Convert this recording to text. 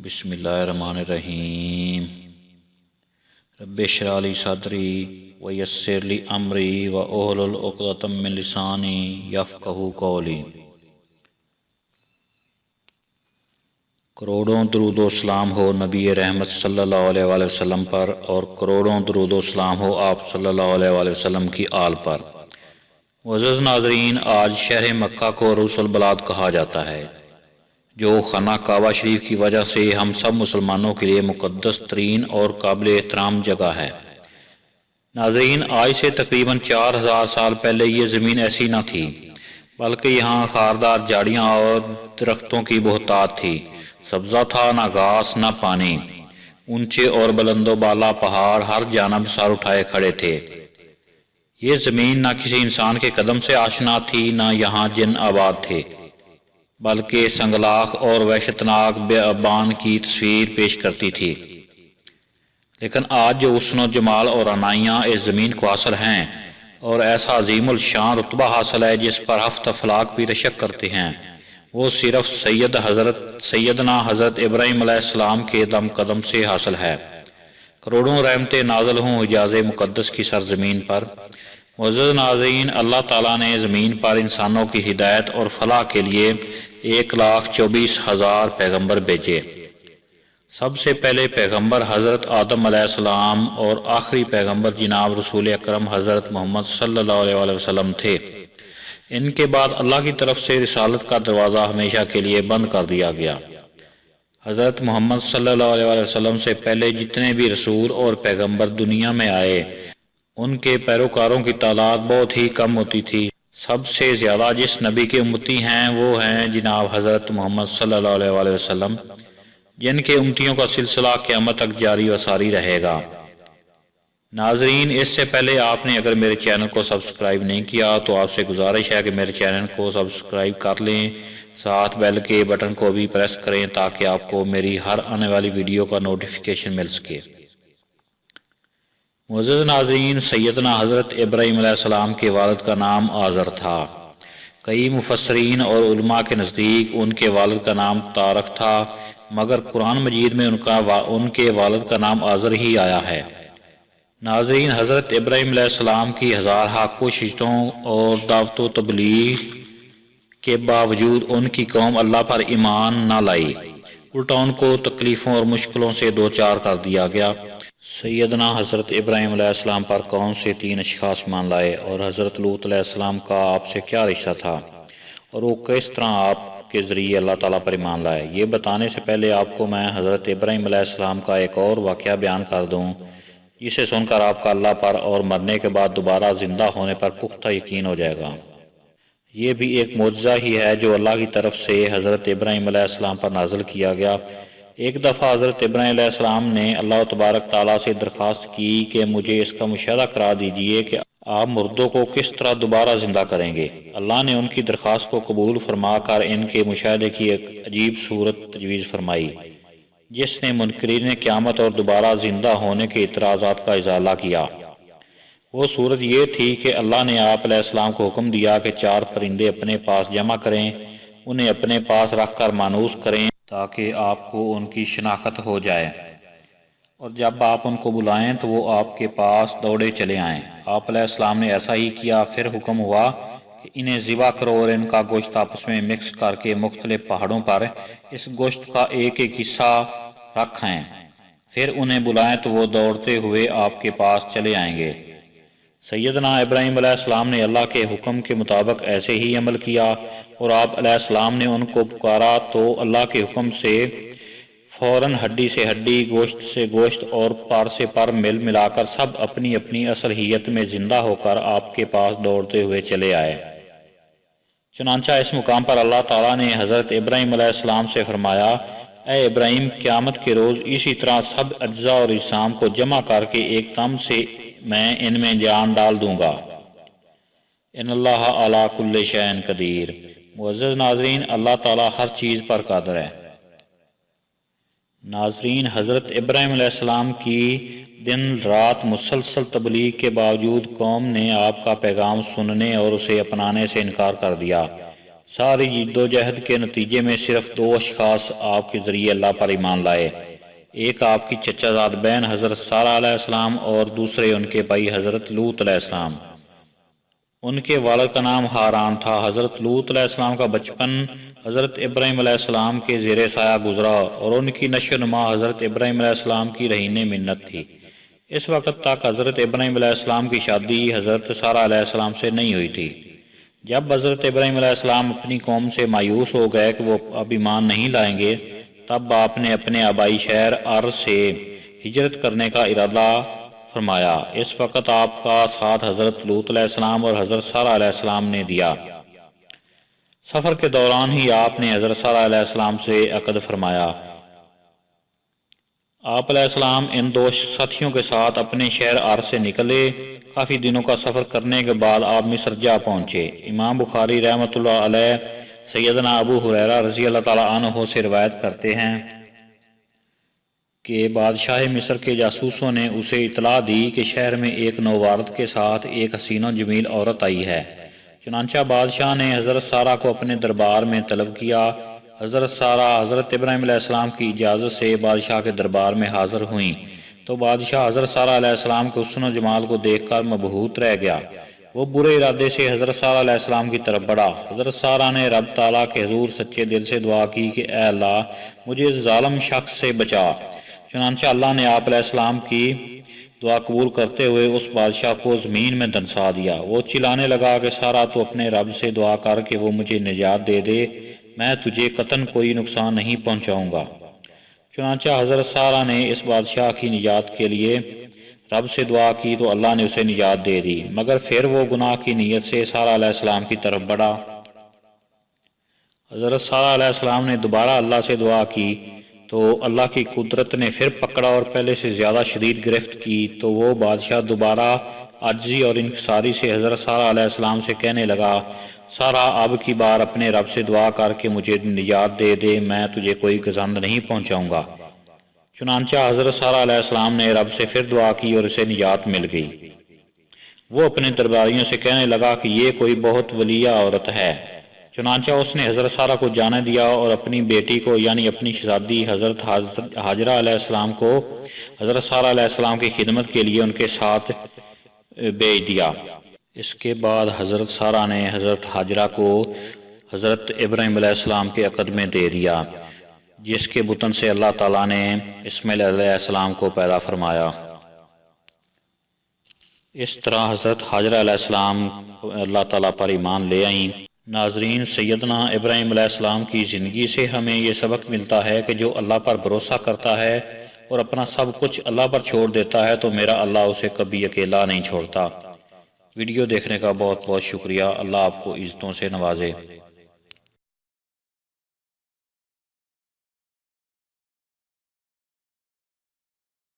بسم اللہ الرحمن الرحیم رب اشرح لی صدری ویسر لی امری واحلل عقدۃ من لسانی یفقہوا قولی۔ کروڑوں درود و سلام ہو نبی رحمت صلی اللہ علیہ وآلہ وسلم پر، اور کروڑوں درود و سلام ہو آپ صلی اللہ علیہ وآلہ وسلم کی آل پر۔ معزز ناظرین، آج شہر مکہ کو رؤس البلاد کہا جاتا ہے، جو خانہ کعبہ شریف کی وجہ سے ہم سب مسلمانوں کے لیے مقدس ترین اور قابل احترام جگہ ہے۔ ناظرین، آج سے تقریباً 4000 سال پہلے یہ زمین ایسی نہ تھی، بلکہ یہاں خاردار جھاڑیاں اور درختوں کی بہتات تھی۔ سبزہ تھا، نہ گھاس نہ پانی۔ اونچے اور بلند و بالا پہاڑ ہر جانب سر اٹھائے کھڑے تھے۔ یہ زمین نہ کسی انسان کے قدم سے آشنا تھی، نہ یہاں جن آباد تھے، بلکہ سنگلاخ اور وحشتناک بیابان کی تصویر پیش کرتی تھی۔ لیکن آج جو حسن و جمال اور عنایاں اس زمین کو حاصل ہیں، اور ایسا عظیم الشان رتبہ حاصل ہے جس پر ہفت افلاک بھی رشک کرتے ہیں، وہ صرف سیدنا حضرت ابراہیم علیہ السلام کے دم قدم سے حاصل ہے۔ کروڑوں رحمتیں نازل ہوں حجاز مقدس کی سرزمین پر۔ معزز ناظرین، اللہ تعالیٰ نے زمین پر انسانوں کی ہدایت اور فلاح کے لیے 1,24,000 پیغمبر بھیجے۔ سب سے پہلے پیغمبر حضرت آدم علیہ السلام اور آخری پیغمبر جناب رسول اکرم حضرت محمد صلی اللہ علیہ وآلہ وسلم تھے۔ ان کے بعد اللہ کی طرف سے رسالت کا دروازہ ہمیشہ کے لیے بند کر دیا گیا۔ حضرت محمد صلی اللہ علیہ وآلہ وسلم سے پہلے جتنے بھی رسول اور پیغمبر دنیا میں آئے، ان کے پیروکاروں کی تعداد بہت ہی کم ہوتی تھی۔ سب سے زیادہ جس نبی کے امتی ہیں وہ ہیں جناب حضرت محمد صلی اللہ علیہ وآلہ وسلم، جن کے امتیوں کا سلسلہ قیامت تک جاری و ساری رہے گا۔ ناظرین، اس سے پہلے آپ نے اگر میرے چینل کو سبسکرائب نہیں کیا تو آپ سے گزارش ہے کہ میرے چینل کو سبسکرائب کر لیں، ساتھ بیل کے بٹن کو بھی پریس کریں تاکہ آپ کو میری ہر آنے والی ویڈیو کا نوٹیفیکیشن مل سکے۔ معزز ناظرین، سیدنا حضرت ابراہیم علیہ السلام کے والد کا نام آزر تھا۔ کئی مفسرین اور علماء کے نزدیک ان کے والد کا نام طارق تھا، مگر قرآن مجید میں ان کے والد کا نام آزر ہی آیا ہے۔ ناظرین، حضرت ابراہیم علیہ السلام کی ہزارہ کوششوں اور دعوت و تبلیغ کے باوجود ان کی قوم اللہ پر ایمان نہ لائی، الٹا ان کو تکلیفوں اور مشکلوں سے دوچار کر دیا گیا۔ سیدنا حضرت ابراہیم علیہ السلام پر کون سے 3 اشخاص مان لائے، اور حضرت لوط علیہ السلام کا آپ سے کیا رشتہ تھا، اور وہ کس طرح آپ کے ذریعے اللہ تعالیٰ پر ایمان لائے، یہ بتانے سے پہلے آپ کو میں حضرت ابراہیم علیہ السلام کا ایک اور واقعہ بیان کر دوں، جسے سن کر آپ کا اللہ پر اور مرنے کے بعد دوبارہ زندہ ہونے پر پختہ یقین ہو جائے گا۔ یہ بھی ایک معجزہ ہی ہے جو اللہ کی طرف سے حضرت ابراہیم علیہ السلام پر نازل کیا گیا۔ ایک دفعہ حضرت ابراہیم علیہ السلام نے اللہ تبارک تعالیٰ سے درخواست کی کہ مجھے اس کا مشاہدہ کرا دیجئے کہ آپ مردوں کو کس طرح دوبارہ زندہ کریں گے۔ اللہ نے ان کی درخواست کو قبول فرما کر ان کے مشاہدے کی ایک عجیب صورت تجویز فرمائی، جس نے منکرین قیامت اور دوبارہ زندہ ہونے کے اعتراضات کا ازالہ کیا۔ وہ صورت یہ تھی کہ اللہ نے آپ علیہ السلام کو حکم دیا کہ 4 پرندے اپنے پاس جمع کریں، انہیں اپنے پاس رکھ کر مانوس کریں تاکہ آپ کو ان کی شناخت ہو جائے، اور جب آپ ان کو بلائیں تو وہ آپ کے پاس دوڑے چلے آئیں۔ آپ علیہ السلام نے ایسا ہی کیا۔ پھر حکم ہوا کہ انہیں ذبح کرو اور ان کا گوشت آپس میں مکس کر کے مختلف پہاڑوں پر اس گوشت کا ایک ایک حصہ رکھیں، پھر انہیں بلائیں تو وہ دوڑتے ہوئے آپ کے پاس چلے آئیں گے۔ سیدنا ابراہیم علیہ السلام نے اللہ کے حکم کے مطابق ایسے ہی عمل کیا، اور آپ علیہ السلام نے ان کو پکارا تو اللہ کے حکم سے فوراً ہڈی سے ہڈی، گوشت سے گوشت اور پر سے پر ملا کر سب اپنی اپنی اصلیت میں زندہ ہو کر آپ کے پاس دوڑتے ہوئے چلے آئے۔ چنانچہ اس مقام پر اللہ تعالیٰ نے حضرت ابراہیم علیہ السلام سے فرمایا، اے ابراہیم، قیامت کے روز اسی طرح سب اجزاء اور اجسام کو جمع کر کے ایک دم سے میں ان میں جان ڈال دوں گا۔ ان اللہ علی کل شیء قدیر۔ معزز ناظرین، اللہ تعالیٰ ہر چیز پر قادر ہے۔ ناظرین، حضرت ابراہیم علیہ السلام کی دن رات مسلسل تبلیغ کے باوجود قوم نے آپ کا پیغام سننے اور اسے اپنانے سے انکار کر دیا۔ ساری جد و جہد کے نتیجے میں صرف 2 اشخاص آپ کے ذریعے اللہ پر ایمان لائے، ایک آپ کی چچا زاد بہن حضرت سارہ علیہ السلام اور دوسرے ان کے بھائی حضرت لوط علیہ السلام۔ ان کے والد کا نام ہاران تھا۔ حضرت لوط علیہ السلام کا بچپن حضرت ابراہیم علیہ السلام کے زیر سایہ گزرا اور ان کی نشو و نما حضرت ابراہیم علیہ السلام کی رہین منت تھی۔ اس وقت تک حضرت ابراہیم علیہ السلام کی شادی حضرت سارہ علیہ السلام سے نہیں ہوئی تھی۔ جب حضرت ابراہیم علیہ السلام اپنی قوم سے مایوس ہو گئے کہ وہ اب ایمان نہیں لائیں گے، تب آپ نے اپنے آبائی شہر ارض سے ہجرت کرنے کا ارادہ فرمایا۔ اس وقت آپ کا ساتھ حضرت لوط علیہ السلام اور حضرت سارہ علیہ السلام نے دیا۔ سفر کے دوران ہی آپ نے حضرت سارہ علیہ السلام سے عقد فرمایا۔ آپ علیہ السلام ان 2 ساتھیوں کے ساتھ اپنے شہر ارض سے نکلے۔ کافی دنوں کا سفر کرنے کے بعد آپ مصر جا پہنچے۔ امام بخاری رحمۃ اللہ علیہ سیدنا ابو ہریرہ رضی اللہ تعالیٰ عنہ سے روایت کرتے ہیں کہ بادشاہ مصر کے جاسوسوں نے اسے اطلاع دی کہ شہر میں ایک نوآورد کے ساتھ ایک حسین و جمیل عورت آئی ہے۔ چنانچہ بادشاہ نے حضرت سارہ کو اپنے دربار میں طلب کیا۔ حضرت سارہ حضرت ابراہیم علیہ السلام کی اجازت سے بادشاہ کے دربار میں حاضر ہوئیں تو بادشاہ حضرت سارہ علیہ السلام کے حسن و جمال کو دیکھ کر مبہوت رہ گیا۔ وہ برے ارادے سے حضرت سارہ علیہ السلام کی طرف بڑھا۔ حضرت سارہ نے رب تعالیٰ کے حضور سچے دل سے دعا کی کہ اے اللہ مجھے اس ظالم شخص سے بچا۔ چنانچہ اللہ نے آپ علیہ السلام کی دعا قبول کرتے ہوئے اس بادشاہ کو زمین میں دنسا دیا۔ وہ چلانے لگا کہ سارہ تو اپنے رب سے دعا کر کہ وہ مجھے نجات دے دے، میں تجھے قطعاً کوئی نقصان نہیں پہنچاؤں گا۔ چنانچہ حضرت سارہ نے اس بادشاہ کی نجات کے لیے رب سے دعا کی تو اللہ نے اسے نجات دے دی، مگر پھر وہ گناہ کی نیت سے سارہ علیہ السلام کی طرف بڑھا۔ حضرت سارہ علیہ السلام نے دوبارہ اللہ سے دعا کی تو اللہ کی قدرت نے پھر پکڑا اور پہلے سے زیادہ شدید گرفت کی تو وہ بادشاہ دوبارہ عاجزی اور انکساری سے حضرت سارہ علیہ السلام سے کہنے لگا، سارہ اب کی بار اپنے رب سے دعا کر کے مجھے نجات دے دے، میں تجھے کوئی گزند نہیں پہنچاؤں گا۔ چنانچہ حضرت سارہ علیہ السلام نے رب سے پھر دعا کی اور اسے نجات مل گئی۔ وہ اپنے درباریوں سے کہنے لگا کہ یہ کوئی بہت ولیہ عورت ہے۔ چنانچہ اس نے حضرت سارہ کو جانے دیا اور اپنی بیٹی کو یعنی اپنی شہزادی حضرت ہاجرہ علیہ السلام کو حضرت سارہ علیہ السلام کی خدمت کے لیے ان کے ساتھ بھیج دیا۔ اس کے بعد حضرت سارہ نے حضرت ہاجرہ کو حضرت ابراہیم علیہ السلام کے عقد میں دے دیا، جس کے بطن سے اللہ تعالیٰ نے اسماعیل علیہ السلام کو پیدا فرمایا۔ اس طرح حضرت ہاجرہ علیہ السلام اللہ تعالیٰ پر ایمان لے آئیں۔ ناظرین، سیدنا ابراہیم علیہ السلام کی زندگی سے ہمیں یہ سبق ملتا ہے کہ جو اللہ پر بھروسہ کرتا ہے اور اپنا سب کچھ اللہ پر چھوڑ دیتا ہے تو میرا اللہ اسے کبھی اکیلا نہیں چھوڑتا۔ ویڈیو دیکھنے کا بہت بہت شکریہ۔ اللہ آپ کو عزتوں سے نوازے۔